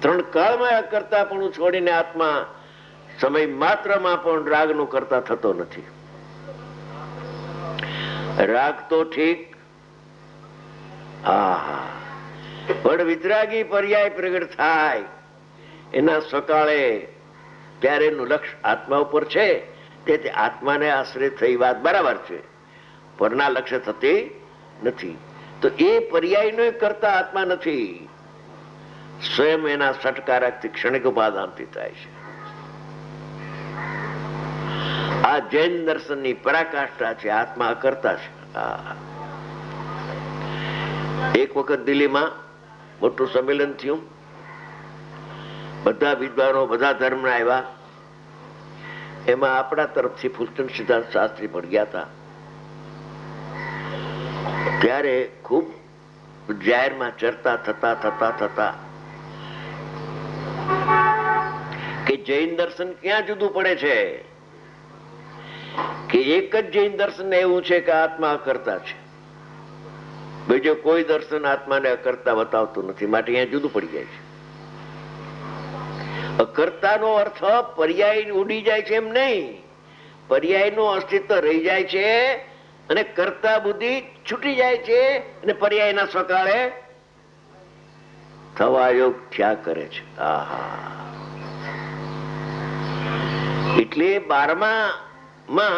ત્રણ કાળમાં અકર્તાપણું છોડીને આત્મા સમય માત્રમાં પણ રાગનું કરતા થતો નથી. રાગ તો ઠીક, પણ વિતરાગી પર્યાય પ્રગટ થાય એના સકાળે ત્યારે એનું લક્ષ્ય આત્મા ઉપર છે. તેથી આત્માને આશ્રય થઈ વાત બરાબર છે, પરના લક્ષ્ય થતી નથી. તો એ પર્યાયનો કરતા આત્મા નથી, સ્વયં એના સટકારકથી ક્ષણિક ઉપાદાનથી થાય છે. આ જૈન દર્શનની પરાકાષ્ઠા છે. આત્મા અકર્તા છે. એક વખત દિલ્હીમાં મોટું સંમેલન થયું, બધા વિદ્વાનો બધા ધર્મના આવ્યા. એમાં આપણા તરફથી ફૂલચંદ સિદ્ધાંત શાસ્ત્રી પણ ગયા હતા. ત્યારે ખૂબ જાહેરમાં ચર્ચા થતા કે જૈન દર્શન ક્યાં જુદું પડે છે, કે એક જ જૈન દર્શન એવું છે કે આત્મા અકર્તા છે, બીજો કોઈ દર્શન આત્માને અકર્તા બતાવતું નથી. માટે અહીંયા જુદું પડી જાય છે. અકર્તાનો અર્થ પર્યાય ઉડી જાય છે એમ નહીં, પર્યાયનું અસ્તિત્વ રહી જાય છે અને કર્તા બુદ્ધિ છૂટી જાય છે અને પર્યાયના સકાળે થવા યોગ થયા કરે છે. એટલે 12માં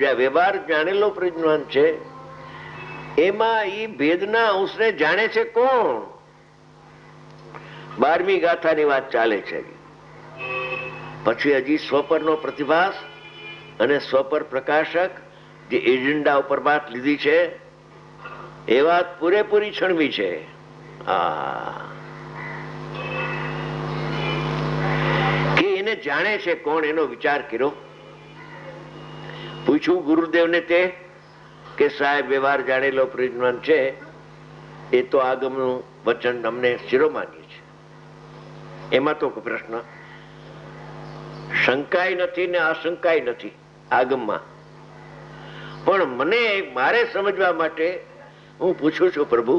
જે વ્યવહાર જાણેલો પ્રજ્ઞાન છે એમાં એ ભેદના અંશને જાણે છે કોણ? 12મી ગાથાની વાત ચાલે છે. પછી હજી સ્વપરનો પ્રતિભાસ અને સ્વપર પ્રકાશક જે એજન્ડા ઉપર વાત લીધી છે એ વાત પૂરેપૂરી છણવી છે. કે એને જાણે છે કોણ, એનો વિચાર કર્યો. પૂછ્યું ગુરુદેવને તે કે સાહેબ વ્યવહાર જાણેલો પ્રજ્ઞાન છે એ તો આગમનું વચન અમને શિરોમાન્ય છે, એમાં તો પ્રશ્ન શંકાય નથી ને આશંકાય નથી આગમમાં. પણ મારે સમજવા માટે હું પૂછું છું પ્રભુ.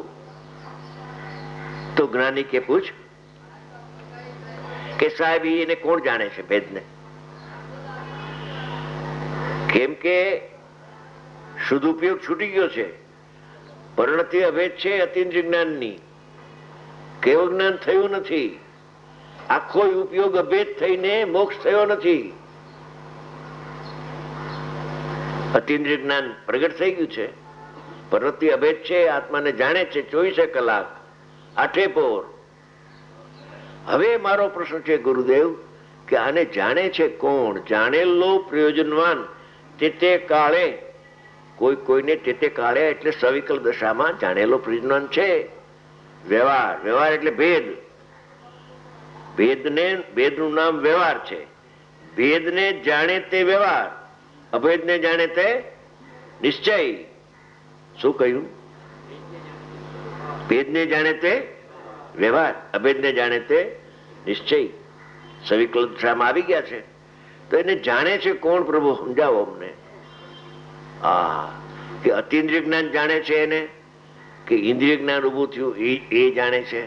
તો જ્ઞાની કે પૂછ કે સાહેબ એને કોણ જાણે છે ભેદને? કેમ કે શુદ્ધ ઉપયોગ છૂટી ગયો છે, પરિણતિ અભેદ છે અતિન્દ્રિય જ્ઞાનની, કેવું જ્ઞાન થયું નથી. આખો ઉપયોગ અભેદ થઈને મોક્ષ થયો નથી. અતિન્દ્રિય જ્ઞાન પ્રગટ થઈ ગયું છે, પરિણતિ અભેદ છે, આત્માને જાણે છે 24 કલાક 8 પોર. હવે મારો પ્રશ્ન છે ગુરુદેવ કે આને જાણે છે કોણ? જાણેલો પ્રયોજનવાન તે કાળે કોઈને તે કાળે એટલે સવિકલ દશામાં જાણેલો પ્રયોજનવાન છે. વ્યવહાર એટલે ભેદ. ભેદનું નામ વ્યવહાર છે. ભેદને જાણે તે વ્યવહાર, અભેદને જાણે તે નિશ્ચય. શું કહ્યું? ભેદને જાણે તે વ્યવહાર, અભેદને જાણે તે નિશ્ચય. સવિકલ દશામાં આવી ગયા છે. તો એને જાણે છે કોણ પ્રભુ? સમજાવો અમને. કે અતિન્દ્રિય જ્ઞાન જાણે છે એને, કે ઇન્દ્રિય જ્ઞાન ઉભું થયું એ જાણે છે?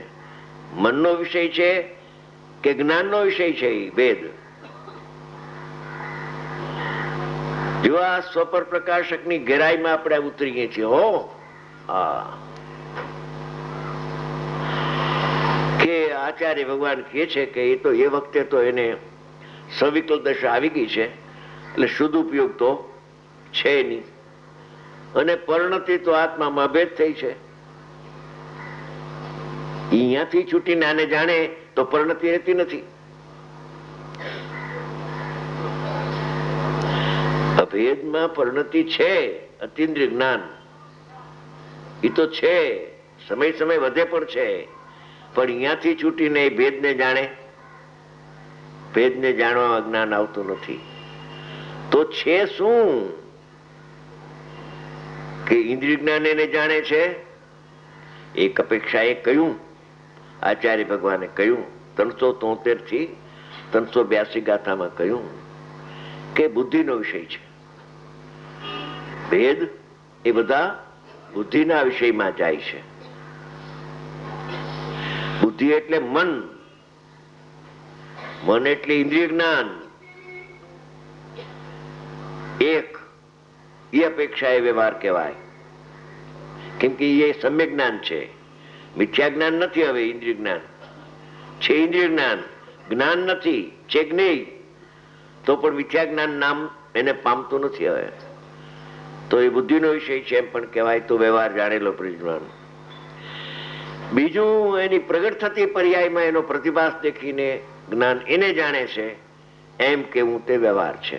મનનો વિષય છે કે જ્ઞાનનો વિષય છે? ભેદ. જો આ સ્વપર પ્રકાશકની ગહેરાઈમાં આપણે ઉતરીએ છીએ કે આચાર્ય ભગવાન કહે છે કે એ તો એ વખતે તો એને સવિકલ દશા આવી ગઈ છે એટલે શુદ્ધ ઉપયોગ તો છે નહીં, અને પરિણતિ તો આત્મામાં ભેદ થઈ છે. અહીંયાથી છૂટીને આને જાણે તો પરિણતિ રહેતી નથી. અભેદમાં પરિણતિ છે, અતિન્દ્રિય જ્ઞાન એ તો છે, સમય વધે પણ છે. પણ અહીંયાથી છૂટીને ભેદને જાણે, ભેદને જાણવામાં જ્ઞાન આવતું નથી. તો છે શું? કે ઇન્દ્રિય જ્ઞાન એને જાણે છે. એક અપેક્ષાએ કહ્યું, આચાર્ય ભગવાને કહ્યું 373 થી 382 ગાથામાં કહ્યું કે બુદ્ધિનો વિષય છે. ભેદ એ બધા બુદ્ધિના વિષયમાં જાય છે. બુદ્ધિ એટલે મન, મન એટલે ઇન્દ્રિય જ્ઞાન એક, એ અપેક્ષા એ વ્યવહાર કહેવાય, કેમ કે એ સમ્યક જ્ઞાન છે, મિથ્યા જ્ઞાન નથી. હવે ઇન્દ્રિય જ્ઞાન છે, ઇન્દ્રિય જ્ઞાન જ્ઞાન નથી, છે જ્ઞેય, તો પણ મિથ્યા જ્ઞાન નામ એને પામતું નથી. હવે તો એ બુદ્ધિનો વિષય છે એમ પણ કહેવાય, તો વ્યવહાર જાણેલો પરિજ્ઞાન. બીજું એની પ્રગટ થતી પર્યાયમાં એનો પ્રતિભાસ દેખીને જ્ઞાન એને જાણે છે એમ કેવું તે વ્યવહાર છે.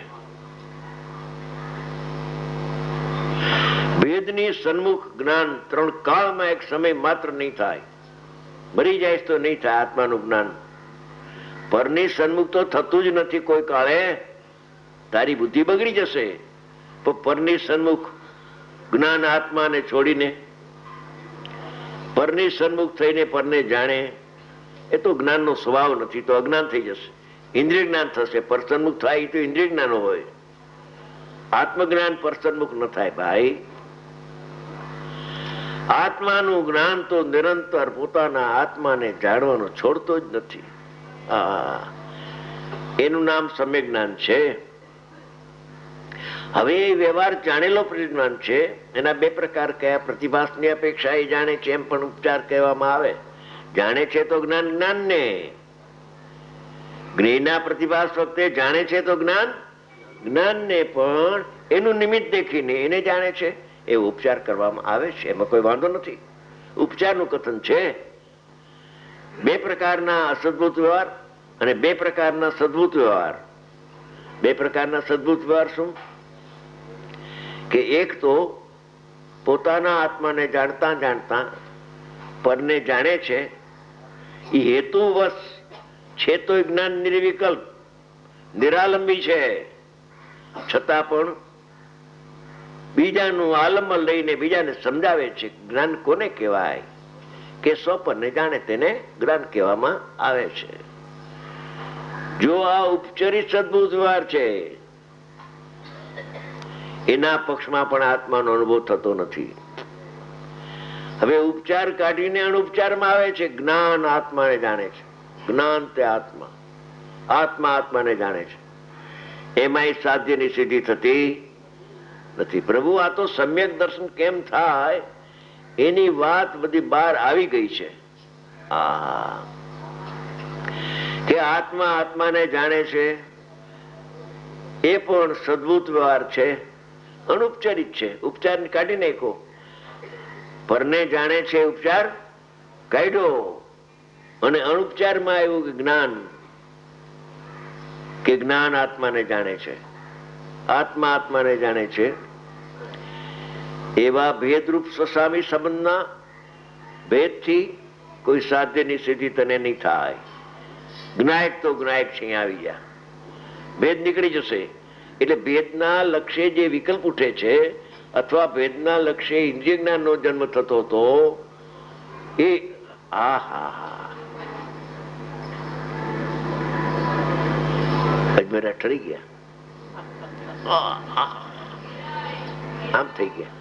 ભેદની સન્મુખ જ્ઞાન ત્રણ કાળમાં એક સમય માત્ર નહીં થાય, મરી જાય તો નહીં થાય આત્માનું જ્ઞાન. પરની સન્મુખ તો થતું જ નથી કોઈ કાળે, તારી બુદ્ધિ બગડી જશે. પણ પરની સન્મુખ જ્ઞાન આત્માને છોડીને પરની સન્મુખ થઈને પરને જાણે, એ તો જ્ઞાનનો સ્વભાવ નથી, તો અજ્ઞાન થઈ જશે, ઇન્દ્રિય જ્ઞાન થશે. પર સન્મુખ થાય એ તો ઇન્દ્રિય જ્ઞાન હોય, આત્મજ્ઞાન પર સન્મુખ ન થાય ભાઈ. આત્માનું જ્ઞાન તો નિરંતર પોતાના આત્માને જાણવાનો છોડતો જ નથી. એનું નામ સમ્યક જ્ઞાન છે. હવે વ્યવહાર જાણેલો પરિજ્ઞાન છે. એના બે પ્રકાર કયા? પ્રતિભાસની અપેક્ષા એ જાણે છે એમ પણ ઉપચાર કહેવામાં આવે. જાણે છે તો જ્ઞાન જ્ઞાનને, જ્ઞેયના પ્રતિભાસ વખતે જાણે છે તો જ્ઞાન જ્ઞાનને, પણ એનું નિમિત્ત દેખીને એને જાણે છે, એ ઉપચાર કરવામાં આવે છે. એમાં કોઈ વાંધો નથી, ઉપચારનું કથન છે. બે પ્રકારના અસદભૂત વ્યવહાર અને બે પ્રકારના સદભૂત વ્યવહાર. બે પ્રકારના સદભૂત વ્યવહાર શું? કે એક તો પોતાના આત્માને જાણતા જાણતા પરને જાણે છે, એ હેતુવશ છે તો જ્ઞાન નિર્વિકલ્પ નિરાલંબી છે, છતાં પણ બીજાનું આલંબન લઈને બીજાને સમજાવે છે. જ્ઞાન કોને કહેવાય? કે સ્વપરને જાણે તેને જ્ઞાન કહેવામાં આવે છે. જો આ ઉપચરિત સદભૂત વ્યવહાર છે, એના પક્ષમાં પણ આત્માનો અનુભવ થતો નથી. હવે ઉપચાર કાઢીને અણુપચારમાં આવે છે. જ્ઞાન આત્માને જાણે છે, જ્ઞાન તે આત્મા, આત્મા આત્માને જાણે છે. એમાંય સાધ્યની સિદ્ધિ થતી નથી. પ્રભુ આ તો સમ્યક દર્શન કેમ થાય એની વાત બધી બહાર આવી ગઈ છે. કે આત્મા આત્માને જાણે છે, એ પણ સદભૂત વ્યવહાર છે, અનુપચારિત છે. ઉપચાર કાઢી નાખો. પરને જાણે છે, ઉપચાર કાઢ્યો, અને અનુપચારમાં આવ્યું કે જ્ઞાન, કે જ્ઞાન આત્માને જાણે છે, આત્મા આત્માને જાણે છે. એવા ભેદરૂપ સ્વસ્વામી સંબંધના ભેદથી કોઈ સાધ્યની સિદ્ધિ તને નહીં થાય. જ્ઞાયક તો જ્ઞાયક છે, આવી ગયા, ભેદ નીકળી જશે. એટલે ભેદના લક્ષ્ય જે વિકલ્પ ઉઠે છે, અથવા ભેદના લક્ષ્ય ઇન્દ્રિય જ્ઞાનનો જન્મ થતો હતો, એ અજમેરા ઠરી ગયા, આમ થઈ ગયા.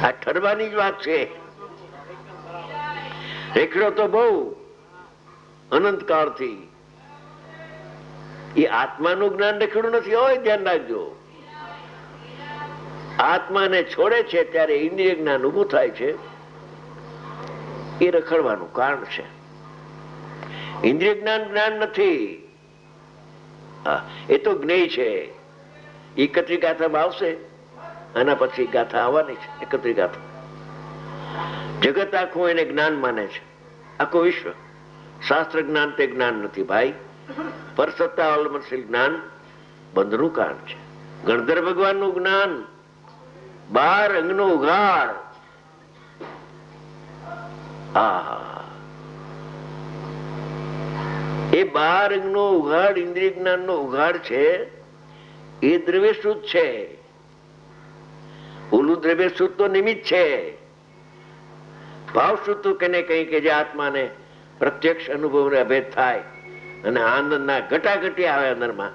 આ ઠરવાની જ વાત છે. રેખડો તો બહુ અનંત કાળથી. એ આત્માનું જ્ઞાન રેખડું નથી હોય, ધ્યાન રાખજો. આત્માને છોડે છે ત્યારે ઇન્દ્રિય જ્ઞાન ઉભું થાય છે, એ રખડવાનું કારણ છે. ઇન્દ્રિય જ્ઞાન જ્ઞાન નથી, એ તો જ્ઞેય છે. એકત્રી ગાથામાં આવશે, આના પછી ગાથા આવવાની છે. એકત્રી ગાથા. જગત આખું એને જ્ઞાન માને છે, આખું વિશ્વ. શાસ્ત્ર જ્ઞાન તે જ્ઞાન નથી ભાઈ. પરસત્તા અવલંબનશીલ જ્ઞાન બંધનું કારણ છે. ગણધર ભગવાનનું જ્ઞાન 12 અંગનો ઉઘાડ. એ 12 અંગનો ઉઘાડ, ઇન્દ્રિય જ્ઞાનનો ઉઘાડ છે, એ દ્રવ્ય શુદ્ધ છે. ઓલું દ્રવ્ય શુદ્ધ તો નિમિત્ત છે. ભાવ શુદ્ધ કને કઈ કે જે આત્માને પ્રત્યક્ષ અનુભવ અભેદ થાય અને આનંદના ઘટાઘટી આવે અંદરમાં,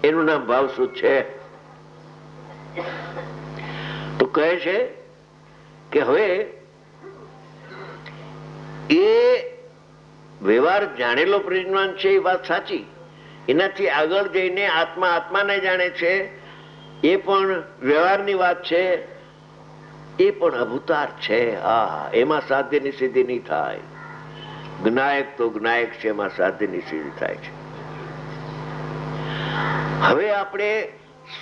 એનું નામ ભાવ શુદ્ધ છે. તો કહે છે કે હવે એ વ્યવહાર જાણેલો પરિજ્ઞાન છે એ વાત સાચી, એનાથી આગળ જઈને આત્મા આત્માને જાણે છે એ પણ વ્યવહારની વાત છે, એ પણ અભૂતાર છે. એમાં સાધ્યની સિદ્ધિ નહીં થાય. જ્ઞાયક તો જ્ઞાયક છે, એમાં સાધ્યની સિદ્ધિ થાય છે. હવે આપણે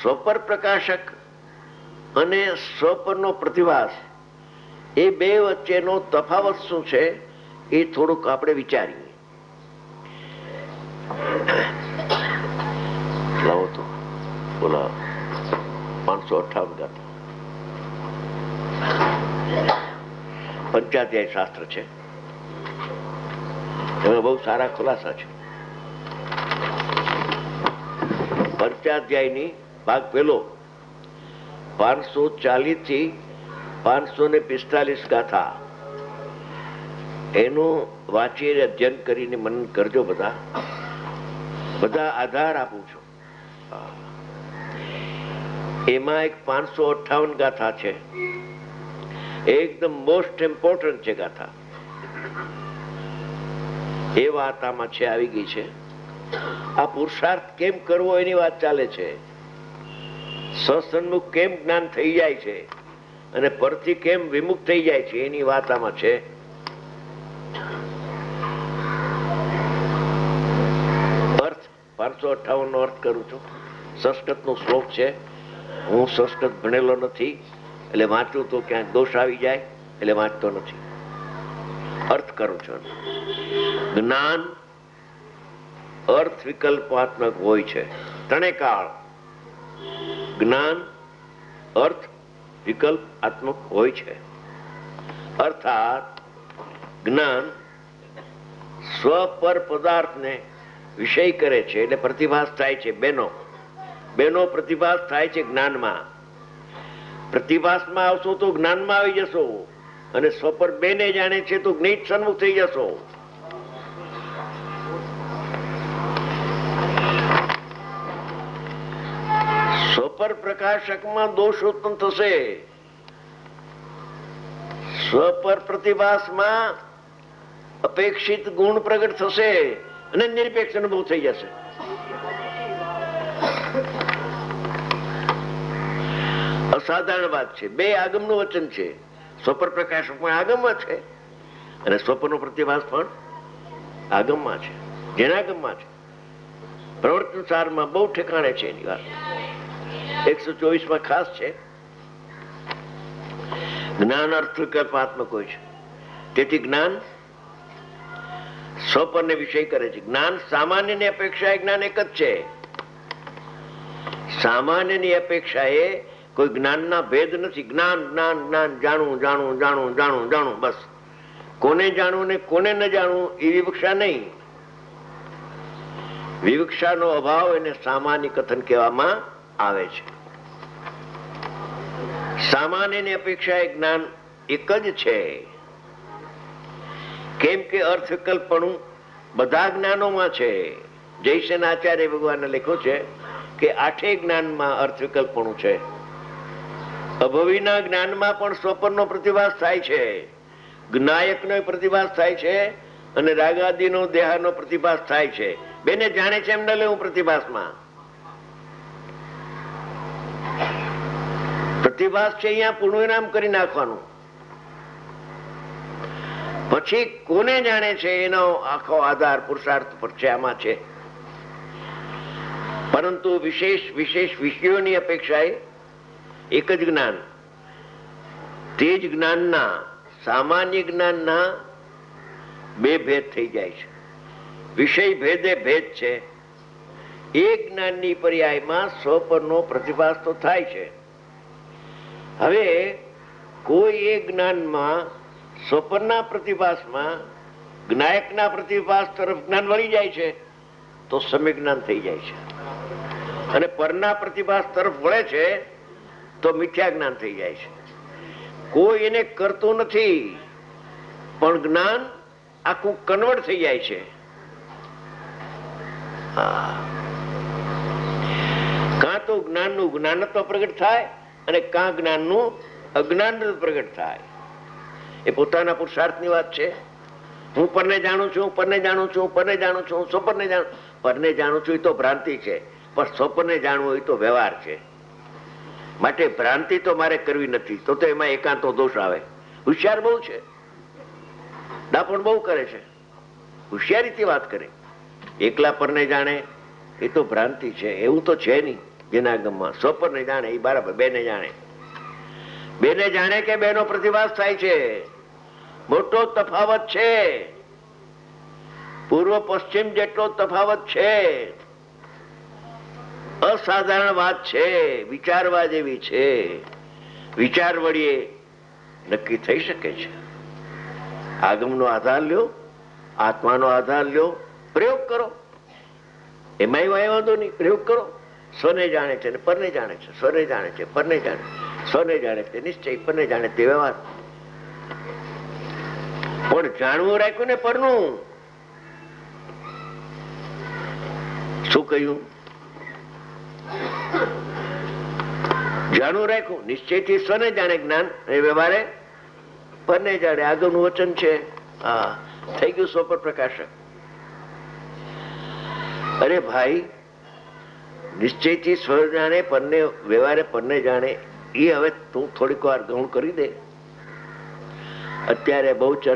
સ્વપર પ્રકાશક અને સ્વપરનો પ્રતિભાસ એ બે વચ્ચેનો તફાવત શું છે એ થોડુંક આપણે વિચારીએ. લાવો તો બોલા 558 ગાથા પંચાધ્યાય શાસ્ત્ર છે, એમાં બહુ સારા ખુલાસા છે. પંચાધ્યાયની ભાગ પેલો 540 થી 545 ગાથા, એનું વાંચી અધ્યયન કરીને મનન કરજો. બધા આધાર આપું છું. એમાં એક 558 ગાથા છે, એકદમ મોસ્ટ ઇમ્પોર્ટન્ટ છે ગાથા. એ વાત આમાં છે, આવી ગઈ છે. આ પુરુષાર્થ કેમ કરવો એની વાત ચાલે છે. સત્સન્મુખ કેમ જ્ઞાન થઈ જાય છે અને પરથી કેમ વિમુખ થઈ જાય છે એની વાત આમાં છે. અર્થ 558 નો અર્થ કરું છું. સંસ્કૃત નો શ્લોક છે. હું સંસ્કૃત ભણેલો નથી એટલે વાંચું તો ક્યાંક દોષ આવી જાય એટલે વાંચતો નથી. અર્થ કરું છું. જ્ઞાન અર્થ વિકલ્પાત્મક હોય છે. ત્રણે કાળ જ્ઞાન અર્થ વિકલ્પાત્મક હોય છે. અર્થાત જ્ઞાન સ્વપર પદાર્થને વિષય કરે છે એટલે પ્રતિભાસ થાય છે. બેનો પ્રતિભાસ થાય છે જ્ઞાનમાં. પ્રતિભાસમાં આવશો તો જ્ઞાનમાં આવી જશો, અને સ્વપર બેને જાણે છે તો જ્ઞેય સન્મુખ થઈ જશો. સ્વપર પ્રકાશકમાં દોષ ઉત્પન્ન થશે, સ્વપર પ્રતિભાસમાં અપેક્ષિત ગુણ પ્રગટ થશે અને નિરપેક્ષ અનુભવ થઈ જશે. અસાધારણ વાત છે. બે આગમનું વચન છે. સ્વપર પ્રકાશક પણ આગમમાં છે અને સ્વપરનો પ્રતિભાસ પણ આગમમાં છે. જેનાગમમાં છે. પ્રવર્તન સારમાં બહુ ઠેકાણે છે એની વાત. 124 ખાસ છે. જ્ઞાન અર્થ વિકલ્પાત્મક હોય છે. તેથી જ્ઞાન સ્વપરને વિષય કરે છે. જ્ઞાન સામાન્યની અપેક્ષાએ જ્ઞાન એક જ છે. સામાન્યની અપેક્ષાએ કોઈ જ્ઞાનના ભેદ નથી. જ્ઞાન જ્ઞાન જ્ઞાન જાણવું જાણવું જાણવું જાણવું જાણવું, બસ. કોને જાણવું ને કોને ન જાણવું એ વિવક્ષા નહીં. વિવક્ષાનો અભાવ એને સામાન્ય કથન કહેવામાં આવે છે. સામાન્યની અપેક્ષાએ જ્ઞાન એક જ છે. કેમ કે અર્થ વિકલ્પણું બધા જ્ઞાનોમાં છે. જયસેન આચાર્ય ભગવાને લખ્યું છે કે 8 જ્ઞાનમાં અર્થ વિકલ્પણું છે. અભવિના જ્ઞાનમાં પણ સ્વપરનો પ્રતિભાસ થાય છે, જ્ઞાયકનો પ્રતિભાસ થાય છે અને રાગાદિનો દેહાનો પ્રતિભાસ થાય છે. બેને જાણે છે એમ ન લેવું. પ્રતિભાસમાં પ્રતિભાસ છે અહીંયા પૂર્ણવિરામ કરી નાખવાનું. પછી કોને જાણે છે એનો આખો આધાર પુરુષાર્થ પર છે, આમાં છે. પરંતુ વિશેષ વિષયોની અપેક્ષાએ એક જ જ્ઞાન. તે જ જ્ઞાનના સામાન્ય જ્ઞાનના બે ભેદ થઈ જાય છે. વિષય ભેદે ભેદ છે. એક જ્ઞાનની પર્યાયમાં સ્વપરનો પ્રતિભાસ તો થાય છે. હવે કોઈ એક જ્ઞાનમાં સ્વપરના પ્રતિભાસમાં જ્ઞાયકના પ્રતિભાસ તરફ જ્ઞાન વળી જાય છે તો સમ્યક જ્ઞાન થઈ જાય છે, અને પરના પ્રતિભાસ તરફ વળે છે તો મિથ્યા જ્ઞાન થઈ જાય છે. કોઈ એને કરતું નથી પણ જ્ઞાન આખું કન્વર્ટ થઈ જાય છે. કાં તો જ્ઞાનનું જ્ઞાનત્વ પ્રગટ થાય અને કાં જ્ઞાનનું અજ્ઞાન પ્રગટ થાય. એ પોતાના પુરુષાર્થની વાત છે. હું પરને જાણું છું, પરને જાણું છું, પરને જાણું છું, સ્વપરને જાણું. પરને જાણું છું એ તો ભ્રાંતિ છે, પણ સ્વપરને જાણવું એ તો વ્યવહાર છે. માટે ભ્રાંતિ તો મારે કરવી નથી. તો એમાં એકાંતો દોષ આવે. હોશિયાર બહુ છે, ડાપણ બહુ કરે છે, હોશિયારીથી વાત કરે. એકલા પરને જાણે એ તો ભ્રાંતિ છે, એવું તો છે નહીં. જેના આગમમાં સ્વપરને જાણે એ બરાબર. બેને જાણે, બેને જાણે કે બેનો પ્રતિભાસ થાય છે. મોટો તફાવત છે, પૂર્વ પશ્ચિમ જેટલો તફાવત છે. અસાધારણ વાત છે, વિચારવા જેવી છે. વિચાર વળીએ નક્કી થઈ શકે છે. આગમનો આધાર લ્યો, આત્માનો આધાર લ્યો, પ્રયોગ કરો. એમાં વાંધો નહીં, પ્રયોગ કરો. સ્વને જાણે છે ને પરને જાણે છે, સ્વને જાણે છે, પરને જાણે, સ્વને જાણે છે નિશ્ચય, પરને જાણે તે વ્યવહાર. પણ જાણવું રાખ્યું ને પરનું. શું કહ્યું? જાણવું રાખ્યું, નિશ્ચયથી સ્વને જાણે જ્ઞાન, એ વ્યવહારે પરને જાણે. આગળનું વચન છે. હા, થઈ ગયું સ્વપર પ્રકાશક. અરે ભાઈ, નિશ્ચયથી સ્વ જાણે, પરને વ્યવહારે પરને જાણે, એ હવે તું થોડીક વાર ગૌણ કરી દે. અત્યારે બહુ ચર્ચા